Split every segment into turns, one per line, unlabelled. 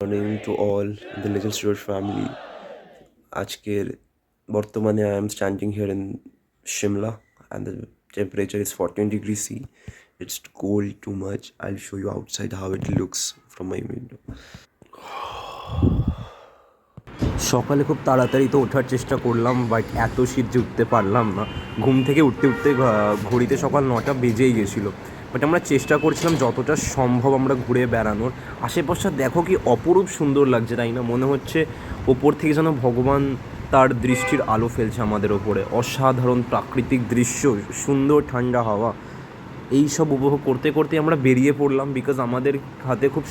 Morning to all the Little Stewart family. আজকের বর্তমানে I am standing here in Shimla and the temperature is 14 degrees C. It's cold too much. I'll show you outside how it looks from my window. সকালে খুব তাড়াতাড়ি তো ওঠার চেষ্টা করলাম, but এত শীত যে উঠতে পারলাম না। ঘুম থেকে উঠতে উঠতে ঘড়িতে সকাল 9টা বেজেই গেছিলো। বাট আমরা চেষ্টা করছিলাম যতটা সম্ভব আমরা ঘুরে বেড়ানোর। আশেপাশে দেখো কি অপরূপ সুন্দর লাগছে, তাই না? মনে হচ্ছে ওপর থেকে যেন ভগবান তার দৃষ্টির আলো ফেলছে আমাদের ওপরে। অসাধারণ প্রাকৃতিক দৃশ্য, সুন্দর ঠান্ডা হাওয়া, এই সব উপভোগ করতে করতে আমরা বেরিয়ে পড়লাম। বিকজ আমাদের হাতে খুব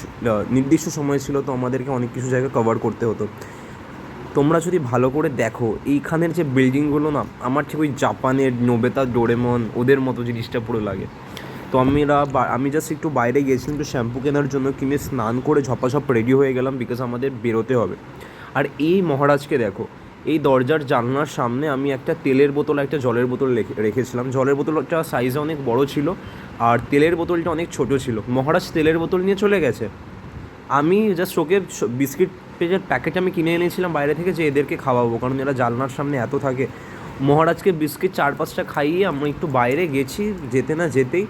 নির্দিষ্ট সময় ছিল, তো আমাদেরকে অনেক কিছু জায়গা কভার করতে হতো। তোমরা যদি ভালো করে দেখো এইখানের যে বিল্ডিংগুলো না, আমার ঠিক ওই জাপানের নোবেতা ডোরেমন ওদের মতো জিনিসটা পুরো লাগে। তো আমি জাস্ট একটু বাইরে গিয়েছিলাম একটু শ্যাম্পু কেনার জন্য, কিনে স্নান করে ঝপাঝপ রেডি হয়ে গেলাম, বিকজ আমাদের বেরোতে হবে। আর এই মহারাজকে দেখো, এই দরজার জানলার সামনে আমি একটা তেলের বোতল একটা জলের বোতল রেখেছিলাম। জলের বোতলটা সাইজে অনেক বড় ছিল আর তেলের বোতলটা অনেক ছোট ছিল। মহারাজ তেলের বোতল নিয়ে চলে গেছে। আমি জাস্ট ওকে বিস্কিট পেজের প্যাকেট আমি কিনে এনেছিলাম বাইরে থেকে, যে এদেরকে খাওয়াবো, কারণ এরা জানলার সামনে এত থাকে। মহারাজকে বিস্কিট 4-5টা খাইয়ে আমরা একটু বাইরে গেছি, যেতে না যেতেই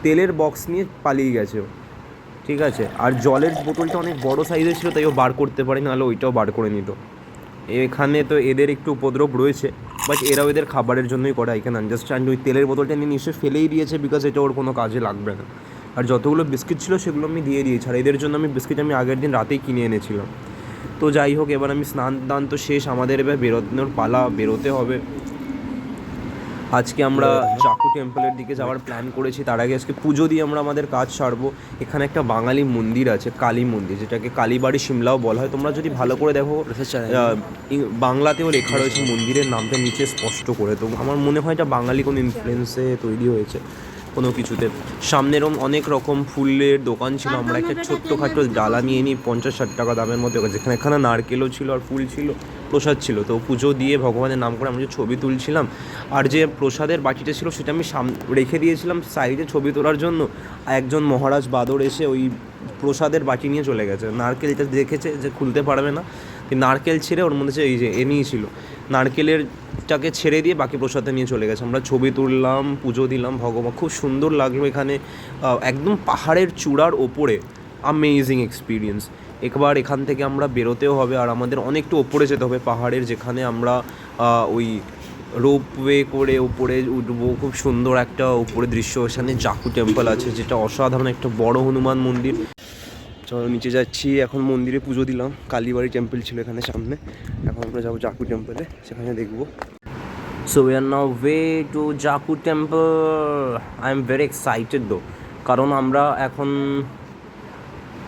তেলের বক্স নিয়ে পালিয়ে গেছে, ঠিক আছে? আর জলের বোতলটা অনেক বড় সাইজের ছিল, তাই ও বার করতে পারে, নাহলে ওইটাও বার করে নিত। এখানে তো এদের একটু উপদ্রব রয়েছে, বাট এরাও এদের খাবারের জন্যই করে। I can understand. ওই তেলের বোতলটা নিয়ে নিশ্চয়ই ফেলেই দিয়েছে, বিকজ এটা ওর কোনো কাজে লাগবে না। আর যতগুলো বিস্কিট ছিল সেগুলো আমি দিয়ে দিয়েছি, আর এদের জন্য বিস্কিট আমি আগের দিন রাতেই কিনে এনেছিলাম। তো যাই হোক, এবার আমি স্নান দান তো শেষ, আমাদের এবার বেরোনোর পালা, বেরোতে হবে। আজকে আমরা চাকু টেম্পলের দিকে যাওয়ার প্ল্যান করেছি। তার আগে আজকে পুজো দিয়ে আমরা আমাদের কাজ সারবো। এখানে একটা বাঙালি মন্দির আছে, কালী মন্দির, যেটাকে কালীবাড়ি সিমলাও বলা হয়। তোমরা যদি ভালো করে দেখো, বাংলাতেও লেখা রয়েছে মন্দিরের নামটা নিচে স্পষ্ট করে। তো আমার মনে হয় এটা বাঙালি কোনো ইনফ্লুয়েন্সে তৈরি হয়েছে কোনো কিছুতে। সামনেরও অনেক রকম ফুলের দোকান ছিল। আমরা একটা ছোট্টখাটো ডালা নিয়ে নিই 50-60 টাকা দামের মধ্যে, যেখানে এখানে নারকেলও ছিল আর ফুল ছিল, প্রসাদ ছিল। তো পুজো দিয়ে ভগবানের নাম করে আমরা যে ছবি তুলছিলাম, আর যে প্রসাদের বাটিটা ছিল সেটা আমি রেখে দিয়েছিলাম সাইডে ছবি তোলার জন্য। একজন মহারাজ বাদর এসে ওই প্রসাদের বাটি নিয়ে চলে গেছে। নারকেলটা দেখেছে যে খুলতে পারবে না, নারকেল ছেড়ে ওর মধ্যে এই যে ছিল নারকেলেরটাকে ছেড়ে দিয়ে বাকি প্রসাদটা নিয়ে চলে গেছে। আমরা ছবি তুললাম, পুজো দিলাম ভগবান। খুব সুন্দর লাগলো এখানে, একদম পাহাড়ের চূড়ার ওপরে। Amazing experience. একবার এখান থেকে আমরা বেরোতেও হবে, আর আমাদের অনেকটা ওপরে যেতে হবে পাহাড়ের, যেখানে আমরা ওই রোপওয়ে করে ওপরে উঠবো। খুব সুন্দর একটা উপরে দৃশ্য। এখানে জাকু টেম্পল আছে, যেটা অসাধারণ একটা বড় হনুমান মন্দির। চলো নিচে যাচ্ছি, এখন মন্দিরে পুজো দিলাম। কালীবাড়ি টেম্পল ছিল এখানে সামনে, এখন আমরা যাবো জাকু টেম্পলে, সেখানে দেখবো। So we are now way to Jakhu temple. I am very excited দো, কারণ আমরা এখন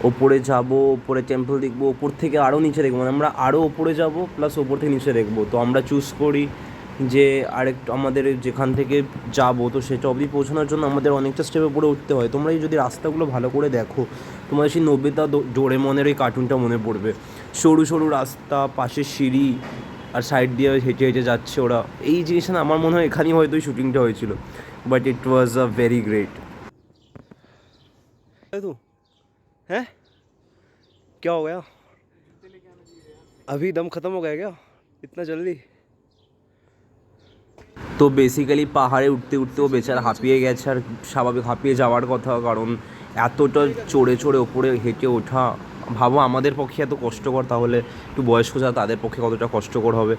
ওপরে যাব, ওপরে টেম্পল দেখবো, ওপর থেকে আরও নিচে দেখবো। মানে আমরা আরও ওপরে যাব, প্লাস ওপর থেকে নিচে দেখবো। তো আমরা চুজ করি যে আরেকটু আমাদের যেখান থেকে যাব, তো সেটা অবধি পৌঁছানোর জন্য আমাদের অনেকটা স্টেপে উপরে উঠতে হয়। তোমরা যদি রাস্তাগুলো ভালো করে দেখো, তোমাদের সেই নোবিতা ডোরেমনের ওই কার্টুনটা মনে পড়বে। সরু সরু রাস্তা, পাশে সিঁড়ি, আর সাইড দিয়ে হেঁটে হেঁটে যাচ্ছে ওরা। এই জিনিসটা না, আমার মনে হয় এখানেই হয়তো ওই শুটিংটা হয়েছিল। But it was a very great. হ্যাঁ, क्या हो गया? अभी दम ख़त्म हो गया क्या इतना जल्दी? তো বেসিক্যালি পাহাড়ে উঠতে উঠতেও বেচারা হাঁপিয়ে গেছে, আর স্বাভাবিক হাঁপিয়ে যাওয়ার কথা, কারণ এতটা চড়ে চড়ে ওপরে হেঁটে ওঠা। ভাবো আমাদের পক্ষে এত কষ্টকর, তাহলে একটু বয়স্ক যারা তাদের পক্ষে কতটা কষ্টকর হবে।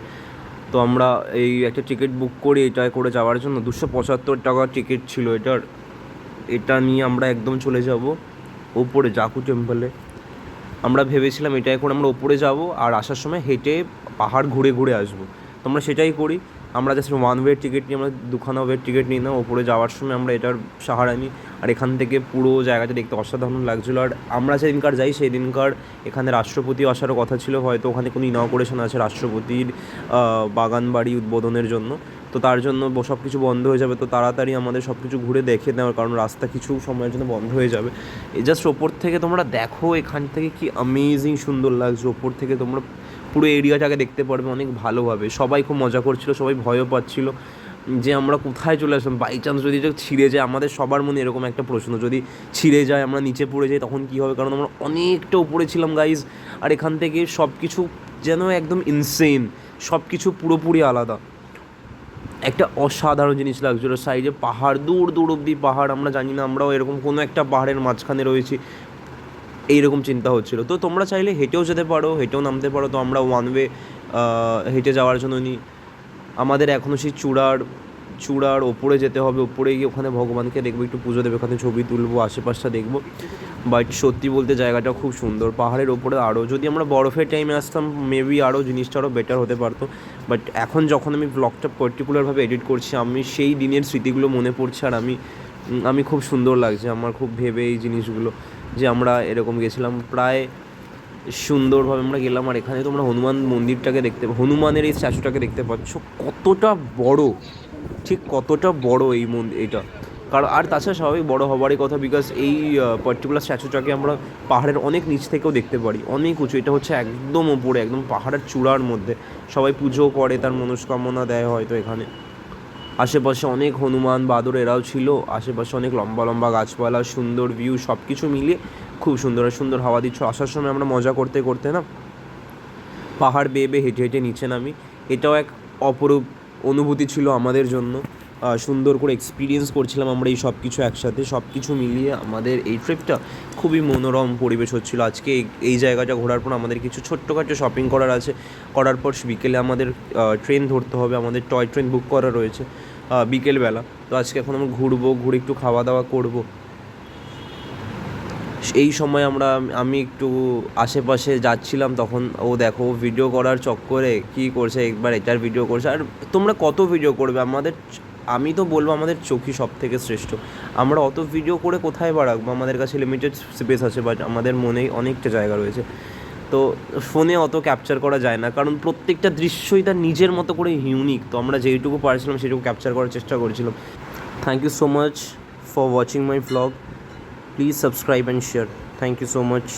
তো আমরা এই একটা টিকিট বুক করি এটা করে যাওয়ার জন্য। 275 টাকা টিকিট ছিল এটার। এটা নিয়ে আমরা একদম চলে যাব ওপরে জাকু টেম্পলে। আমরা ভেবেছিলাম এটাই করে আমরা ওপরে যাব, আর আসার সময় হেঁটে পাহাড় ঘুরে ঘুরে আসবো। তো আমরা সেটাই করি। আমরা জাস্ট ওয়ান ওয়ে টিকিট নিই, আমরা দুখানা ওয়ে টিকিট নিই না। ওপরে যাওয়ার সময় আমরা এটার সাহারা নিই, আর এখান থেকে পুরো জায়গাটা দেখতে অসাধারণ লাগছিলো। আর আমরা যেদিনকার যাই সেই দিনকার এখানে রাষ্ট্রপতি আসারও কথা ছিল, হয়তো ওখানে কোনো ইনঅগুরেশন আছে রাষ্ট্রপতির বাগান বাড়ি উদ্বোধনের জন্য। তো তার জন্য সব কিছু বন্ধ হয়ে যাবে। তো তাড়াতাড়ি আমাদের সব কিছু ঘুরে দেখে নেওয়ার, কারণ রাস্তা কিছু সময়ের জন্য বন্ধ হয়ে যাবে। এই জাস্ট ওপর থেকে তোমরা দেখো এখান থেকে কি অ্যামেজিং সুন্দর লাগছে। ওপর থেকে তোমরা পুরো এরিয়াটাকে দেখতে পারবে অনেক ভালোভাবে। সবাই খুব মজা করছিল, সবাই ভয়ও পাচ্ছিল। যে আমরা কোথায় চলে আসলাম, বাই চান্স যদি এটা ছিঁড়ে যায়, আমাদের সবার মনে এরকম একটা প্রশ্ন, যদি ছিঁড়ে যায় আমরা নিচে পড়ে যাই তখন কী হবে, কারণ আমরা অনেকটা উপরে ছিলাম গাইজ। আর এখান থেকে সব কিছু যেন একদম ইনসেন, সব কিছু পুরোপুরি আলাদা, একটা অসাধারণ জিনিস লাগছিলো। সাইডে পাহাড়, দূর দূর অব্দি পাহাড়, আমরা জানি না আমরাও এরকম কোনো একটা পাহাড়ের মাঝখানে রয়েছি, এইরকম চিন্তা হচ্ছিলো। তো তোমরা চাইলে হেঁটেও যেতে পারো, হেঁটেও নামতে পারো। তো আমরা ওয়ান ওয়ে হেঁটে যাওয়ার জন্য নিই। আমাদের এখনও সেই চূড়ার ওপরে যেতে হবে, ওপরে গিয়ে ওখানে ভগবানকে দেখবো, একটু পুজো দেবে, ওখানে ছবি তুলবো, আশেপাশটা দেখবো। বাট সত্যি বলতে জায়গাটা খুব সুন্দর, পাহাড়ের ওপরে আরও, যদি আমরা বরফের টাইমে আসতাম মেবি আরও জিনিসটা আরও বেটার হতে পারতো। বাট এখন যখন আমি ব্লগটা পার্টিকুলারভাবে এডিট করছি, আমি সেই দিনের স্মৃতিগুলো মনে পড়ছে, আর আমি খুব সুন্দর লাগছে আমার, খুব ভেবে এই জিনিসগুলো যে আমরা এরকম গেছিলাম, প্রায় সুন্দরভাবে আমরা গেলাম। আর এখানে তোমরা হনুমান মন্দিরটাকে দেখতে, হনুমানের এই স্ট্যাচুটাকে দেখতে পাচ্ছ, কতটা বড়, ঠিক কতটা বড় এই এটা। কারণ আর তাছাড়া স্বাভাবিক বড় হবারই কথা, বিকজ এই পার্টিকুলার স্ট্যাচুটাকে আমরা পাহাড়ের অনেক নিচ থেকেও দেখতে পারি, অনেক উঁচু। এটা হচ্ছে একদম ওপরে, একদম পাহাড়ের চূড়ার মধ্যে। সবাই পুজো করে, তার মনস্কামনা দেয় হয়তো এখানে। আশেপাশে অনেক হনুমান, বাদর এরাও ছিল, আশেপাশে অনেক লম্বা লম্বা গাছপালা, সুন্দর ভিউ, সব কিছু মিলিয়ে খুব সুন্দর। আর সুন্দর হাওয়া দিচ্ছ। আসার সময় আমরা মজা করতে করতে না পাহাড় বেয়ে বেয়ে হেঁটে হেঁটে নিচে নামি। এটাও এক অপরূপ অনুভূতি ছিল আমাদের জন্য, সুন্দর করে এক্সপিরিয়েন্স করছিলাম আমরা এই সব কিছু একসাথে। সব কিছু মিলিয়ে আমাদের এই ট্রিপটা খুবই মনোরম পরিবেশ হচ্ছিলো। আজকে এই জায়গাটা ঘোরার পর আমাদের কিছু ছোট্টখাটো শপিং করার আছে, করার পর বিকেলে আমাদের ট্রেন ধরতে হবে, আমাদের টয় ট্রেন বুক করা রয়েছে বিকেলবেলা। তো আজকে এখন আমরা ঘুরবো, ঘুরে একটু খাওয়া দাওয়া করবো। এই সময় আমি একটু আশেপাশে যাচ্ছিলাম, তখন ও দেখো ভিডিও করার চক্করে কী করছে, একবার এটার ভিডিও করছে। আর তোমরা কত ভিডিও করবে, আমি তো বলবো আমাদের চোখই সব থেকে শ্রেষ্ঠ। আমরা অত ভিডিও করে কোথায় বা রাখবো, আমাদের কাছে লিমিটেড স্পেস আছে, বাট আমাদের মনে অনেকটা জায়গা রয়েছে। তো ফোনে অত ক্যাপচার করা যায় না, কারণ প্রত্যেকটা দৃশ্যই তার নিজের মতো করে ইউনিক। তো আমরা যেইটুকু পারছিলাম সেটুকু ক্যাপচার করার চেষ্টা করেছিলাম। Thank you so much for watching my vlog. Please subscribe and share. Thank you so much.